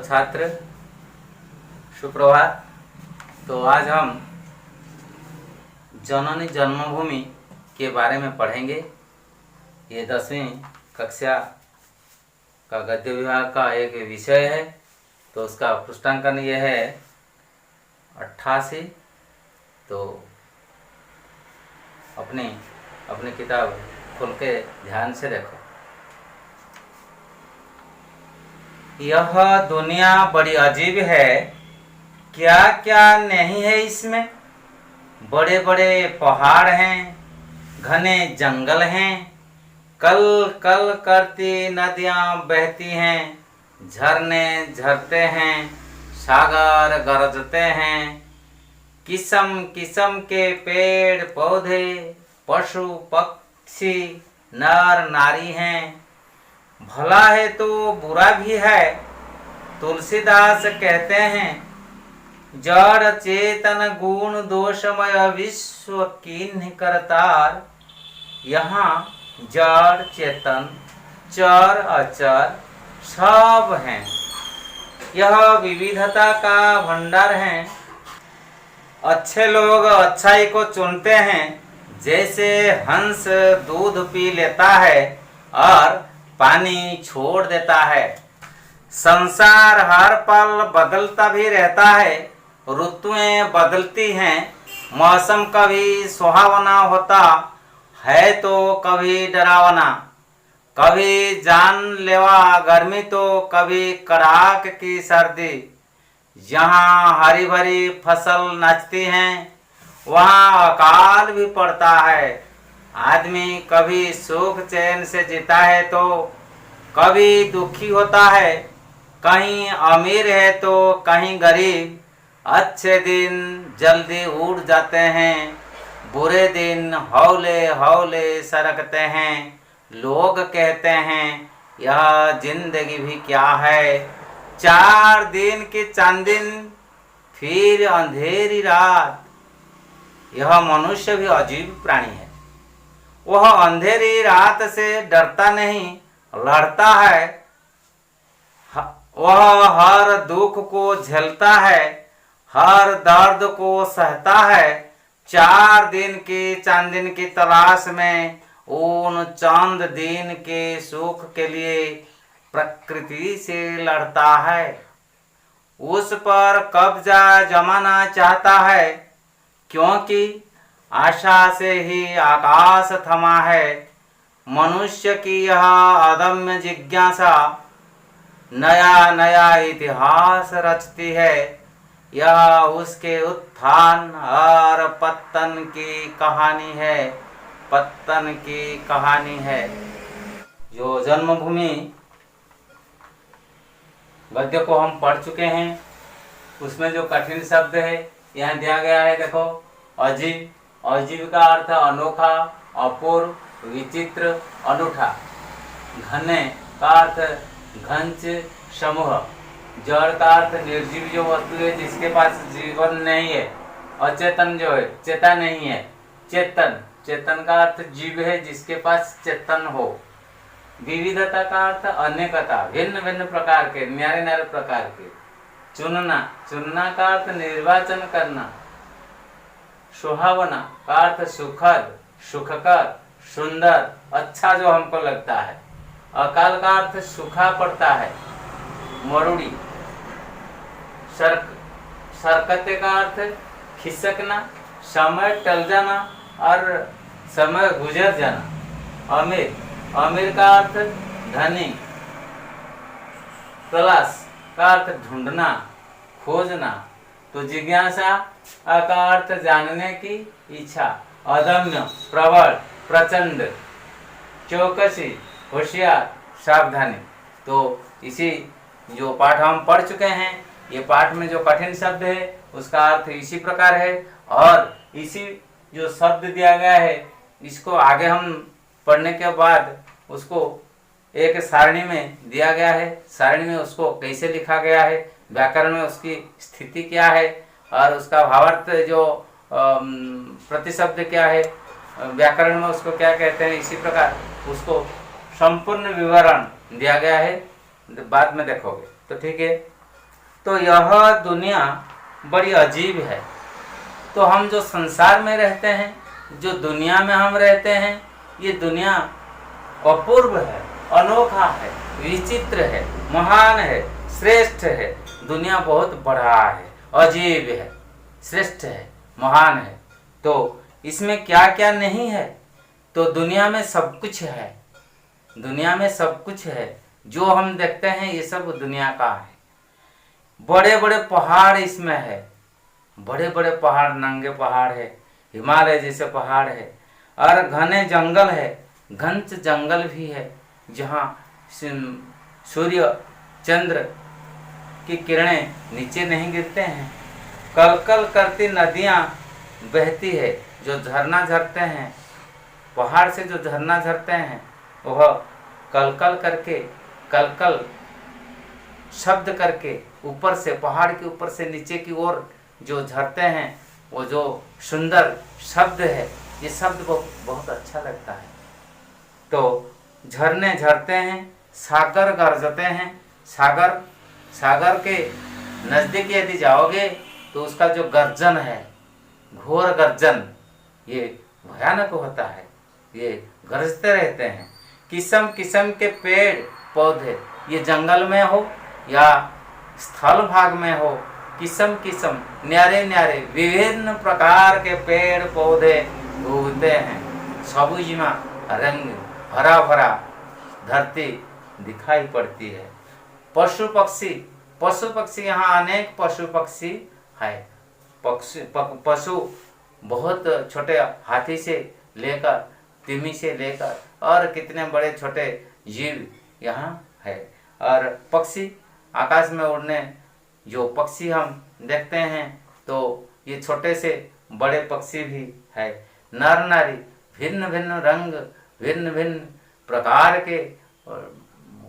छात्र, सुप्रभात। तो आज हम जननी जन्मभूमि के बारे में पढ़ेंगे। ये 10वीं कक्षा का गद्य विभाग का एक विषय है। तो उसका पृष्ठांकन यह है 88। तो अपनी किताब खोल के ध्यान से देखो। यह दुनिया बड़ी अजीब है, क्या क्या नहीं है इसमें। बड़े बड़े पहाड़ हैं, घने जंगल हैं, कल कल करती नदियाँ बहती हैं, झरने झरते हैं, सागर गरजते हैं। किस्म किस्म के पेड़ पौधे, पशु पक्षी, नर नारी हैं। भला है तो बुरा भी है। तुलसीदास कहते हैं, जड़ चेतन गुण दोषमय विश्व किन्ह करतार। यहाँ जड़ चेतन चर अचर सब हैं। यह विविधता का भंडार है। अच्छे लोग अच्छाई को चुनते हैं, जैसे हंस दूध पी लेता है और पानी छोड़ देता है। संसार हर पल बदलता भी रहता है, ऋतुएं बदलती हैं। मौसम कभी सुहावना होता है तो कभी डरावना, कभी जानलेवा गर्मी तो कभी कड़ाक की सर्दी। जहाँ हरी भरी फसल नाचती हैं, वहाँ अकाल भी पड़ता है। आदमी कभी सुख चैन से जीता है तो कभी दुखी होता है, कहीं अमीर है तो कहीं गरीब। अच्छे दिन जल्दी उड़ जाते हैं, बुरे दिन हौले हौले सरकते हैं। लोग कहते हैं, यह जिंदगी भी क्या है। 4 दिन की चांदिन फिर अंधेरी रात। यह मनुष्य भी अजीब प्राणी है। वह अंधेरी रात से डरता नहीं, लड़ता है। वह हर दुख को झेलता है, हर दर्द को सहता है। 4 दिन की चांदनी की तलाश में उन चंद दिन के सुख के लिए प्रकृति से लड़ता है। उस पर कब्जा जमाना चाहता है, क्योंकि आशा से ही आकाश थमा है। मनुष्य की यह अदम्य जिज्ञासा नया नया इतिहास रचती है। यह उसके उत्थान और पतन की कहानी है, पतन की कहानी है। जो जन्मभूमि गद्य को हम पढ़ चुके हैं, उसमें जो कठिन शब्द है यहाँ दिया गया है। देखो, अजीब। अजीब का अर्थ अनोखा, अपूर्व, विचित्र, अनूठा। घने का अर्थ घंच, समूह। जड़ का अर्थ निर्जीव जो वस्तु है जिसके पास जीवन नहीं है। अचेतन जो है, चेता नहीं है। चेतन, चेतन का अर्थ जीव है जिसके पास चेतन हो। विविधता का अर्थ अनेकता, भिन्न भिन्न प्रकार के, न्यारे न्यारे प्रकार के। चुनना, चुनना का अर्थ निर्वाचन करना। सुहावना का अर्थ सुखद, सुखकर, सुंदर, अच्छा जो हमको लगता है। अकाल का अर्थ सूखा पड़ता है, मरुड़ी। सरकते का अर्थ खिसकना, समय टल जाना और समय गुजर जाना। अमीर, अमीर का अर्थ धनी। तलाश का अर्थ ढूंढना, खोजना। तो जिज्ञासा का अर्थ जानने की इच्छा। अदम्य, प्रबल, प्रचंड। चौकसी, होशियार, सावधानी। तो इसी जो पाठ हम पढ़ चुके हैं, ये पाठ में जो कठिन शब्द है उसका अर्थ इसी प्रकार है। और इसी जो शब्द दिया गया है, इसको आगे हम पढ़ने के बाद उसको एक सारणी में दिया गया है। सारणी में उसको कैसे लिखा गया है, व्याकरण में उसकी स्थिति क्या है और उसका भावार्थ जो प्रतिशब्द क्या है, व्याकरण में उसको क्या कहते हैं, इसी प्रकार उसको संपूर्ण विवरण दिया गया है। बाद में देखोगे तो ठीक है। तो यह दुनिया बड़ी अजीब है। तो हम जो संसार में रहते हैं, जो दुनिया में हम रहते हैं, ये दुनिया अपूर्व है, अनोखा है, विचित्र है, महान है, श्रेष्ठ है। दुनिया बहुत बड़ा है, अजीब है, श्रेष्ठ है, महान है। तो इसमें क्या क्या नहीं है? तो दुनिया में सब कुछ है। दुनिया में सब कुछ है, जो हम देखते हैं ये सब दुनिया का है। बड़े बड़े पहाड़ इसमें है, बड़े बड़े पहाड़, नंगे पहाड़ है, हिमालय जैसे पहाड़ है, और घने जंगल है, घंच जंगल भी है, जहाँ सूर्य चंद्र की किरणें नीचे नहीं गिरते हैं। कल कल करती नदियाँ बहती है, जो झरना झरते हैं, पहाड़ से जो झरना झरते हैं, वह कलकल करके, कलकल शब्द करके ऊपर से, पहाड़ के ऊपर से नीचे की ओर जो झरते हैं, वो जो सुंदर शब्द है, ये शब्द बहुत अच्छा लगता है। तो झरने झरते हैं, सागर गरजते हैं। सागर के नज़दीक यदि जाओगे तो उसका जो गर्जन है, घोर गर्जन, ये भयानक होता है। ये गरजते रहते हैं। किस्म किस्म के पेड़ पौधे, ये जंगल में हो या स्थल भाग में हो, किस्म किस्म न्यारे न्यारे विभिन्न प्रकार के पेड़ पौधे उगते हैं। सबुजिमा रंग हरा भरा धरती दिखाई पड़ती है। पशु पक्षी यहाँ अनेक पशु पक्षी है। पशु बहुत छोटे हाथी से लेकर, तिमी से लेकर, और कितने बड़े छोटे जीव यहाँ है। और पक्षी, आकाश में उड़ने जो पक्षी हम देखते हैं, तो ये छोटे से बड़े पक्षी भी है। नर नारी भिन्न भिन्न रंग, भिन्न भिन्न प्रकार के,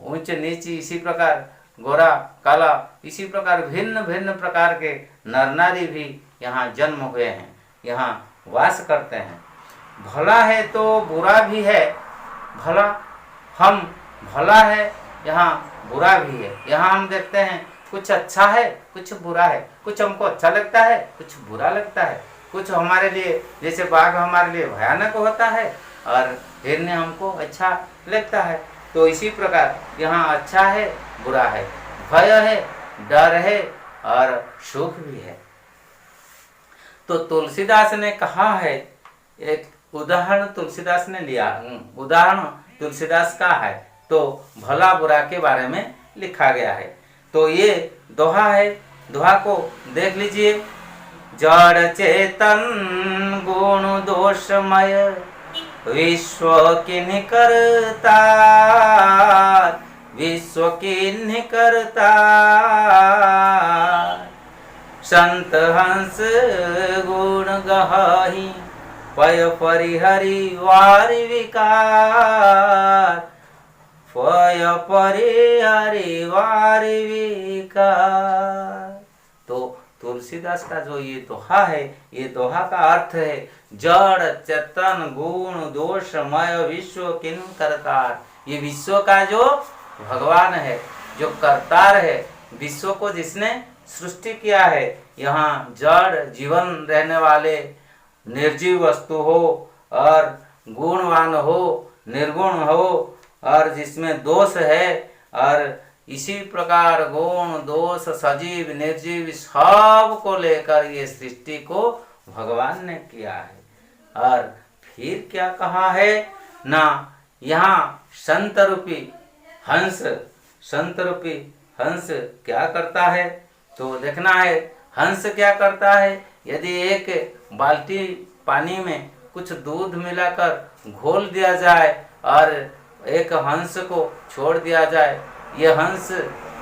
ऊंच नीच, इसी प्रकार गोरा काला, इसी प्रकार भिन्न भिन्न प्रकार के नर नारी भी यहाँ जन्म हुए हैं, यहाँ वास करते हैं। भला है तो बुरा भी है, भला है, यहाँ बुरा भी है। यहाँ हम देखते हैं कुछ अच्छा है, कुछ बुरा है, कुछ हमको अच्छा लगता है, कुछ बुरा लगता है, कुछ हमारे लिए, जैसे बाघ हमारे लिए भयानक होता है और हिरन हमको अच्छा लगता है। तो इसी प्रकार यहाँ अच्छा है, बुरा है, भय है, डर है, और सुख भी है। तो तुलसीदास ने कहा है, एक उदाहरण तुलसीदास ने लिया, उदाहरण तुलसीदास का है, तो भला बुरा के बारे में लिखा गया है। तो ये दोहा है, दोहा को देख लीजिए। जड़ चेतन गुण दोषमय विश्व किन्हीं करता, विश्व किन्हीं करता, संत हंस गुण गहाही पय परिहरि वारि विकार, पय परिहरि वारि विकार। तो तुलसीदास का जो ये दोहा है, ये दोहा का अर्थ है जड़ चेतन गुण दोषमय विश्व किन करतार। ये विश्व का जो भगवान है, जो करतार है, विश्व को जिसने सृष्टि किया है, यहाँ जड़ जीवन रहने वाले निर्जीव वस्तु हो, और गुणवान हो, निर्गुण हो, और जिसमें दोष है, और इसी प्रकार गुण दोष सजीव निर्जीव सब को लेकर ये सृष्टि को भगवान ने किया है। और फिर क्या कहा है ना, यहाँ संत रूपी हंस, संत रूपी हंस क्या करता है, तो देखना है हंस क्या करता है। यदि एक बाल्टी पानी में कुछ दूध मिलाकर घोल दिया जाए और एक हंस को छोड़ दिया जाए, ये हंस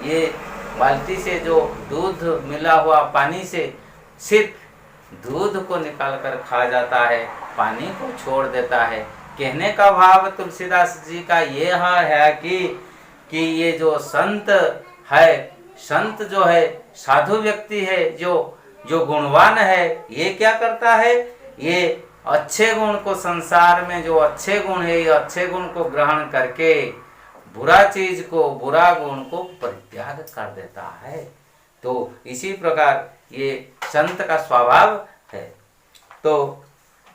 ये बाल्टी से जो दूध मिला हुआ पानी से सिर्फ दूध को निकाल कर खा जाता है, पानी को छोड़ देता है। कहने का भाव तुलसीदास जी का ये है कि ये जो संत है, संत जो है, साधु व्यक्ति है, जो गुणवान है, ये क्या करता है, ये अच्छे गुण को, संसार में जो अच्छे गुण है, ये अच्छे गुण को ग्रहण करके बुरा चीज को, बुरा गुण को परित्याग कर देता है। तो इसी प्रकार ये संत का स्वभाव है। तो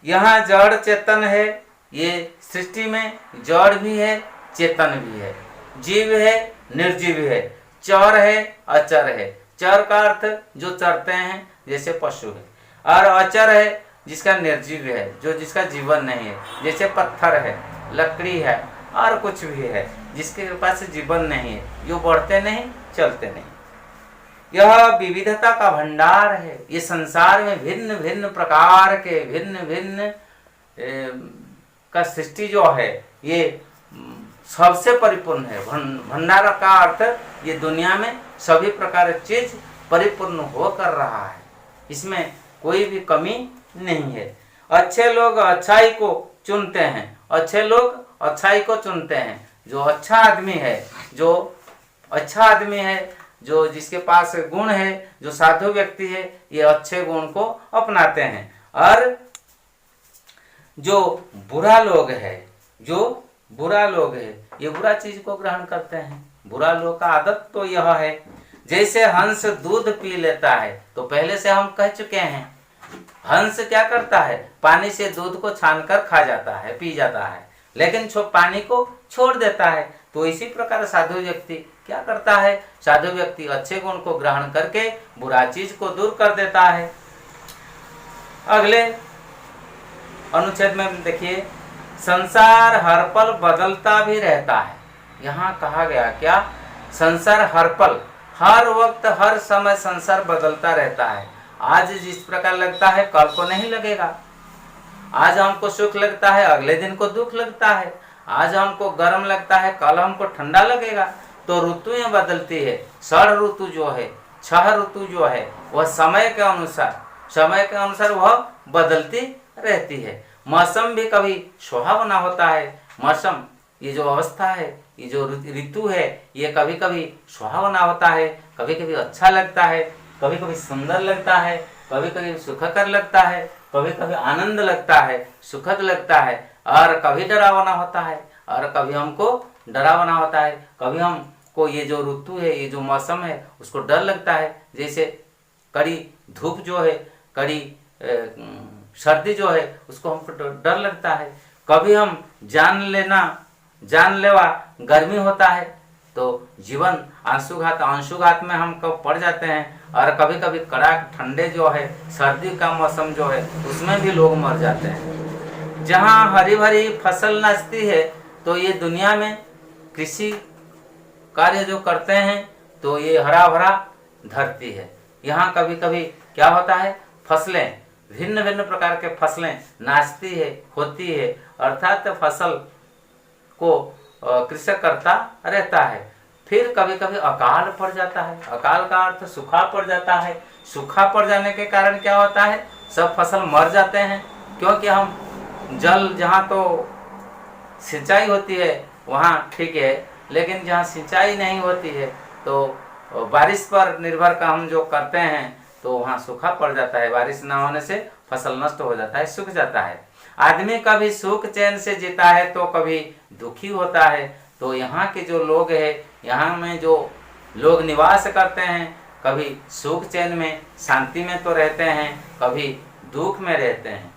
यहाँ जड़ चेतन है, ये सृष्टि में जड़ भी है चेतन भी है, जीव है निर्जीव है, चर है अचर है। चर का अर्थ जो चरते हैं जैसे पशु है, और अचर है जिसका निर्जीव है, जो जिसका जीवन नहीं है, जैसे पत्थर है, लकड़ी है और कुछ भी है जिसके पास जीवन नहीं है, जो बढ़ते नहीं चलते नहीं। यह विविधता का भंडार है। ये संसार में भिन्न भिन्न प्रकार के भिन्न भिन्न का सृष्टि जो है ये सबसे परिपूर्ण है। भंडार का अर्थ ये दुनिया में सभी प्रकार की चीज परिपूर्ण होकर रहा है, इसमें कोई भी कमी नहीं है। अच्छे लोग अच्छाई को चुनते हैं, अच्छे लोग अच्छाई को चुनते हैं। जो अच्छा आदमी है, जो अच्छा आदमी है, जो जिसके पास गुण है, जो साधु व्यक्ति है, ये अच्छे गुण को अपनाते हैं। और जो बुरा लोग है, जो बुरा लोग है, ये बुरा चीज को ग्रहण करते हैं। बुरा लोग का आदत तो यह है, जैसे हंस दूध पी लेता है, तो पहले से हम कह चुके हैं हंस क्या करता है, पानी से दूध को छानकर खा जाता है, पी जाता है, लेकिन पानी को छोड़ देता है। तो इसी प्रकार साधु व्यक्ति क्या करता है, साधु व्यक्ति अच्छे गुण को ग्रहण करके बुरा चीज को दूर कर देता है। अगले अनुच्छेद में देखिए, संसार हर पल बदलता भी रहता है। यहाँ कहा गया क्या, संसार हर पल, हर वक्त हर समय संसार बदलता रहता है। आज जिस प्रकार लगता है कल को नहीं लगेगा। आज हमको सुख लगता है अगले दिन को दुख लगता है। आज हमको गर्म लगता है कल हमको ठंडा लगेगा। तो ऋतुएं बदलती है। षड ऋतु जो है, 6 ऋतु जो है, वह समय के अनुसार वह बदलती रहती है। मौसम भी कभी सुहावना होता है। मौसम, ये जो अवस्था है, ये जो ऋतु है, ये कभी कभी सुहावना होता है, कभी कभी अच्छा लगता है, कभी कभी सुंदर लगता है, कभी कभी सुखकर लगता है, कभी कभी आनंद लगता है, सुखद लगता है, और कभी डरावना होता है, और कभी हमको डरावना होता है। कभी हमको ये जो ऋतु है, ये जो मौसम है, उसको डर लगता है। जैसे कड़ी धूप जो है, कड़ी सर्दी जो है, उसको हमको डर लगता है। कभी हम जानलेवा गर्मी होता है, तो जीवन अंशुघात में हम कब पड़ जाते हैं। और कभी कभी कड़ाक ठंडे जो है, सर्दी का मौसम जो है, उसमें भी लोग मर जाते हैं। जहाँ हरी भरी फसल नचती है, तो ये दुनिया में कृषि कार्य जो करते हैं, तो ये हरा भरा धरती है। यहाँ कभी कभी क्या होता है, फसलें, भिन्न भिन्न प्रकार के फसलें नाचती है, होती है, अर्थात फसल को कृषक करता रहता है। फिर कभी कभी अकाल पड़ जाता है। अकाल का अर्थ सूखा पड़ जाता है। सूखा पड़ जाने के कारण क्या होता है, सब फसल मर जाते हैं। क्योंकि हम जल, जहाँ तो सिंचाई होती है वहाँ ठीक है, लेकिन जहाँ सिंचाई नहीं होती है, तो बारिश पर निर्भर का हम जो करते हैं, तो वहाँ सूखा पड़ जाता है। बारिश न होने से फसल नष्ट हो जाता है, सूख जाता है। आदमी कभी सुख चैन से जीता है तो कभी दुखी होता है। तो यहाँ के जो लोग हैं, यहाँ में जो लोग निवास करते हैं, कभी सुख चैन में शांति में तो रहते हैं, कभी दुख में रहते हैं।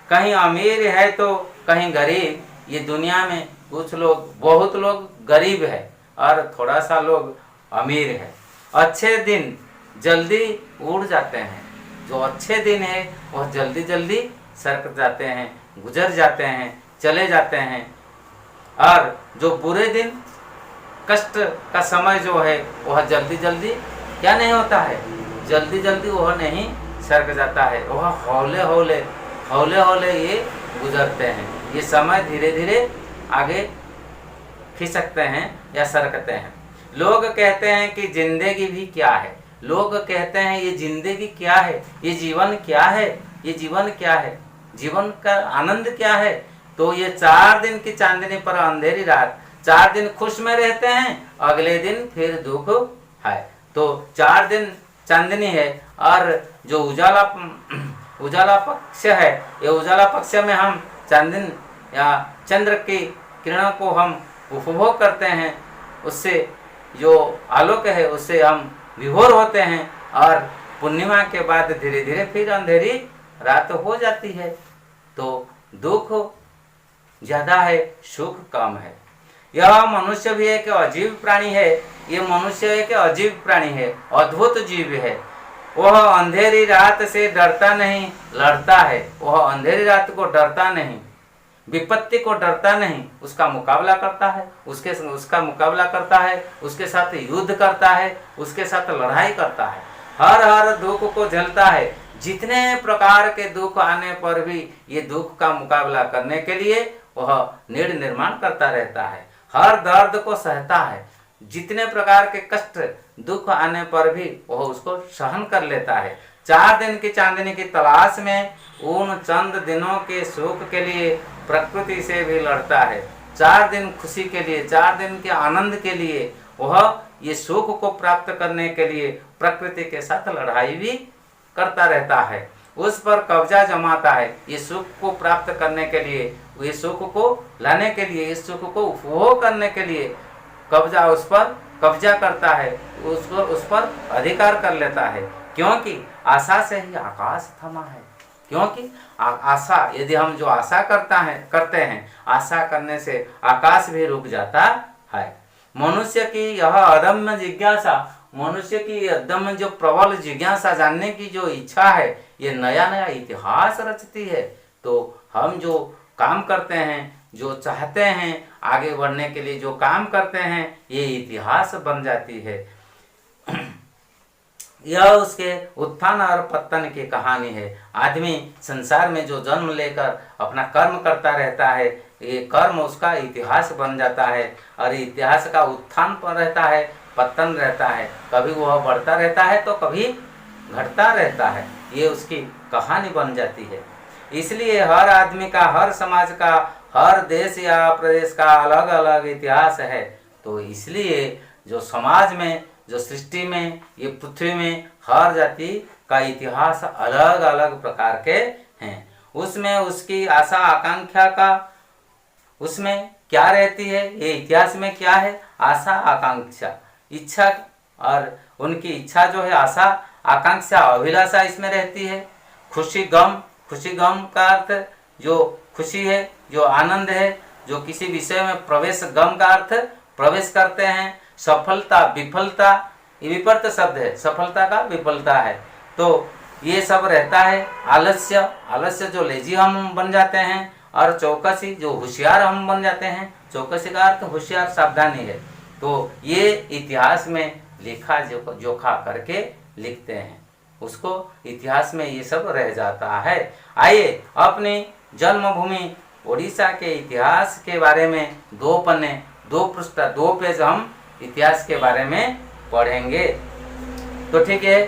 कहीं अमीर है तो कहीं गरीब। ये दुनिया में कुछ लोग, बहुत लोग गरीब है और थोड़ा सा लोग अमीर है। अच्छे दिन जल्दी उड़ जाते हैं। जो अच्छे दिन है वह जल्दी जल्दी सरक जाते हैं, गुजर जाते हैं, चले जाते हैं। और जो बुरे दिन, कष्ट का समय जो है, वह जल्दी जल्दी क्या नहीं होता है, जल्दी जल्दी वह नहीं सरक जाता है। वह हौले हौले ये गुजरते हैं। ये समय धीरे धीरे आगे खिसकते हैं या सरकते हैं। लोग कहते हैं कि जिंदगी भी क्या है। लोग कहते हैं ये जिंदगी क्या है, ये जीवन क्या है, ये जीवन क्या है, जीवन का आनंद क्या है। तो ये 4 दिन की चांदनी पर अंधेरी रात, 4 दिन खुश में रहते हैं, अगले दिन फिर दुख है। तो 4 दिन चांदनी है, और जो उजाला पक्ष है, ये उजाला पक्ष में हम चांदनी या चंद्र की किरणों को हम उपभोग करते हैं, उससे जो आलोक है उससे हम विभोर होते हैं। और पूर्णिमा के बाद धीरे धीरे फिर अंधेरी रात हो जाती है। तो दुख ज़्यादा है, सुख कम है। यह मनुष्य भी एक अजीब प्राणी है। ये मनुष्य एक अजीब प्राणी है, अद्भुत जीव है। वह अंधेरी रात से डरता नहीं, लड़ता है। वह अंधेरी रात को डरता नहीं, विपत्ति को डरता नहीं, उसका मुकाबला करता है, उसका मुकाबला करता है, उसके साथ युद्ध करता है, उसके साथ लड़ाई करता है, हर दुख को झेलता है। जितने प्रकार के दुख आने पर भी ये दुख का मुकाबला करने के लिए वह निर्माण करता रहता है, हर दर्द को सहता है। जितने प्रकार के कष्ट दुख आने पर भी वह उसको सहन कर लेता है। 4 दिन की चांदनी की तलाश में उन चंद दिनों के सुख के लिए प्रकृति से भी लड़ता है। 4 दिन खुशी के लिए, 4 दिन के आनंद के लिए वह ये सुख को प्राप्त करने के लिए प्रकृति के साथ लड़ाई भी करता रहता है, उस पर कब्जा जमाता है। ये सुख को प्राप्त करने के लिए, ये सुख को लाने के लिए, इस सुख को उपभोग करने के लिए कब्जा उस पर कब्जा करता है, उस पर अधिकार कर लेता है। क्योंकि आशा से ही आकाश थमा है। क्योंकि आशा, यदि हम जो आशा करते हैं, आशा करने से आकाश भी रुक जाता है। मनुष्य की यह अदम्य जिज्ञासा, मनुष्य की अदम्य जो प्रबल जिज्ञासा, जानने की जो इच्छा है, ये नया नया इतिहास रचती है। तो हम जो काम करते हैं, जो चाहते हैं, आगे बढ़ने के लिए जो काम करते हैं, ये इतिहास बन जाती है। यह उसके उत्थान और पतन की कहानी है। आदमी संसार में जो जन्म लेकर अपना कर्म करता रहता है, ये कर्म उसका इतिहास बन जाता है। और इतिहास का उत्थान पर रहता है, पतन रहता है, कभी वह बढ़ता रहता है तो कभी घटता रहता है। ये उसकी कहानी बन जाती है। इसलिए हर आदमी का, हर समाज का, हर देश या प्रदेश का अलग अलग इतिहास है। तो इसलिए जो समाज में, जो सृष्टि में, ये पृथ्वी में हर जाति का इतिहास अलग अलग प्रकार के हैं। उसमें उसकी आशा आकांक्षा का, उसमें क्या रहती है, ये इतिहास में क्या है, आशा आकांक्षा, इच्छा, और उनकी इच्छा जो है, आशा आकांक्षा, अभिलाषा इसमें रहती है। खुशी गम, खुशी गम का अर्थ जो खुशी है, जो आनंद है, जो किसी विषय में प्रवेश, गम का अर्थ प्रवेश करते हैं। सफलता, विफलता, ये विपरीत शब्द है, सफलता का विफलता है। तो ये सब रहता है। आलस्य, आलस्य जो लेजी हम बन जाते हैं, और चौकसी जो होशियार हम बन जाते हैं। चौकसी का अर्थ होशियार, सावधानी है। तो ये इतिहास में लेखा जोखा करके लिखते हैं, उसको इतिहास में ये सब रह जाता है। आइए अपनी जन्मभूमि उड़ीसा के इतिहास के बारे में 2 पन्ने, 2 पृष्ठ, 2 पेज हम इतिहास के बारे में पढ़ेंगे। तो ठीक है,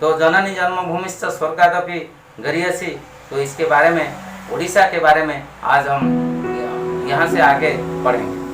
तो जननी जन्मभूमिश्च स्वर्गादपि गरीयसी, तो इसके बारे में, उड़ीसा के बारे में आज हम यहाँ से आगे पढ़ेंगे।